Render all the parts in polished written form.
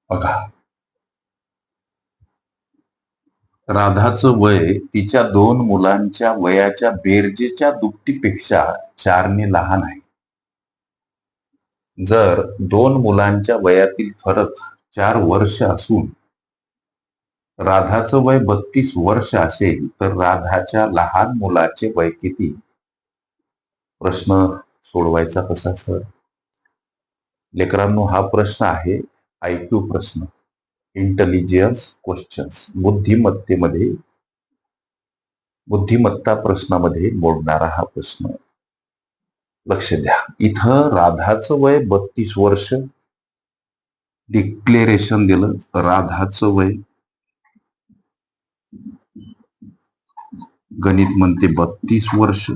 बघा, राधाचं वय तिच्या दोन मुलांच्या वयाच्या बेरजेच्या दुपटीपेक्षा 4ने लहान आहे. जर दोन मुलांच्या वयातील फरक 4 वर्ष असून राधाचं वय 32 वर्ष असेल तर राधाच्या लहान मुलाचे वय किती? प्रश्न सोडवायचा कसा सर? लेकरांनो, हा प्रश्न आहे IQ प्रश्न, इंटेलिजन्स क्वेश्चन्स, बुद्धिमत्ता प्रश्नामध्ये मोडणारा हा प्रश्न. लक्ष द्या, इथं राधाचं वय 32 वर्ष डिक्लेरेशन दिलं. राधाचं वय गणित म्हणते 32 वर्ष,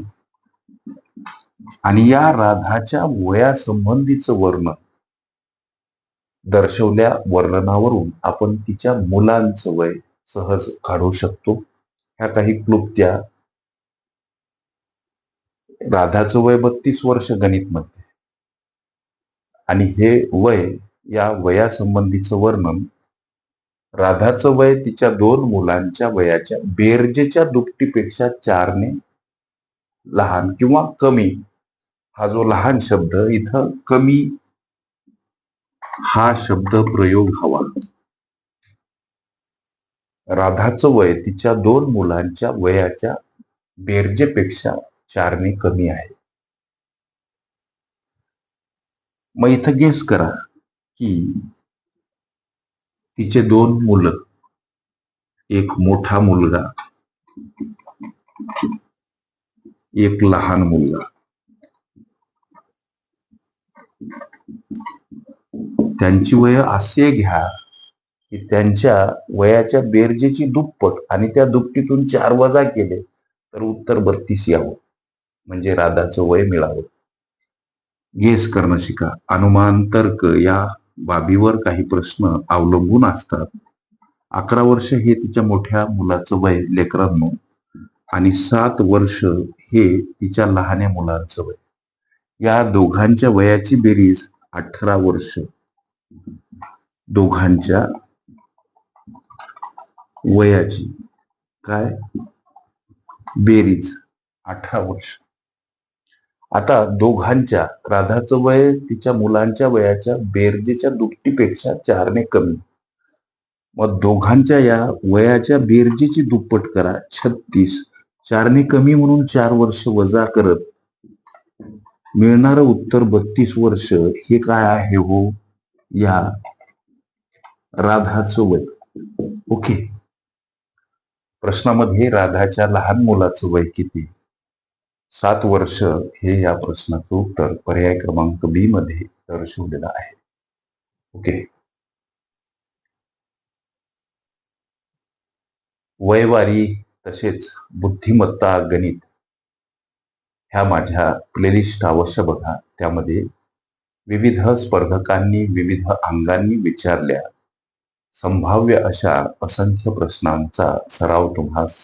आणि या राधाच्या वयासंबंधीचं वर्णन दर्शवल्या वर्णनावरून आपण तिच्या मुलांचं वय सहज काढू शकतो. ह्या काही क्लुप्त्या. राधाचं वय 32 वर्ष गणित म्हणते, आणि हे वय, या वयासंबंधीचं वर्णन राधाचं वय तिच्या दोन मुलांच्या वयाच्या बेरजेच्या दुपटीपेक्षा 4ने लहान किंवा कमी. हा जो लहान शब्द, इथं कमी हा शब्द प्रयोग हवा. राधाचं वय तिच्या दोन मुलांच्या वयाच्या बेरजेपेक्षा 4ने कमी आहे. मग इथं गेस करा की तिचे दोन मुलं, एक मोठा मुलगा, एक लहान मुलगा, त्यांची वय असे घ्या की त्यांच्या वयाच्या बेरजेची दुप्पट, आणि त्या दुपटीतून 4 वजा केले तर उत्तर 32 यावं, म्हणजे राधाचं वय मिळावं. गेस करणं शिका. अनुमान, तर्क या बाबीवर काही प्रश्न अवलंबून असतात. 11 वर्ष हे तिच्या मोठ्या मुलाचं वय लेकरांनो, आणि 7 वर्ष हे तिच्या लहान्या मुलाचं वय. या दोघांच्या वयाची बेरीज 18 वर्ष. दोघांच्या वयाची काय बेरीज 18 वर्ष. आता दोघांच्या, राधाचं वय तिच्या मुलांच्या वयाच्या बेरजेच्या दुपटीपेक्षा 4ने कमी. मग दोघांच्या या वयाच्या बेरजेची दुप्पट करा, 36. 4ने कमी म्हणून 4 वर्ष वजा करत मिळणारं उत्तर 32 वर्ष हे काय आहे हो? या राधाचं वय. ओके. प्रश्नामध्ये राधाच्या लहान मुलाचं वय किती? 7 वर्ष हे या प्रश्नाचं उत्तर पर्याय क्रमांक बी मध्ये दर्शवलेलं आहे. ओके. वयवारी तसेच बुद्धिमत्ता गणित ह्या माझ्या प्लेलिस्ट अवश्य बघा. त्यामध्ये विविध स्पर्धकांनी विविध अंगांनी विचारल्या संभाव्य अशा असंख्य प्रश्नांचा सराव तुम्हास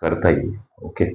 करता येईल. ओके.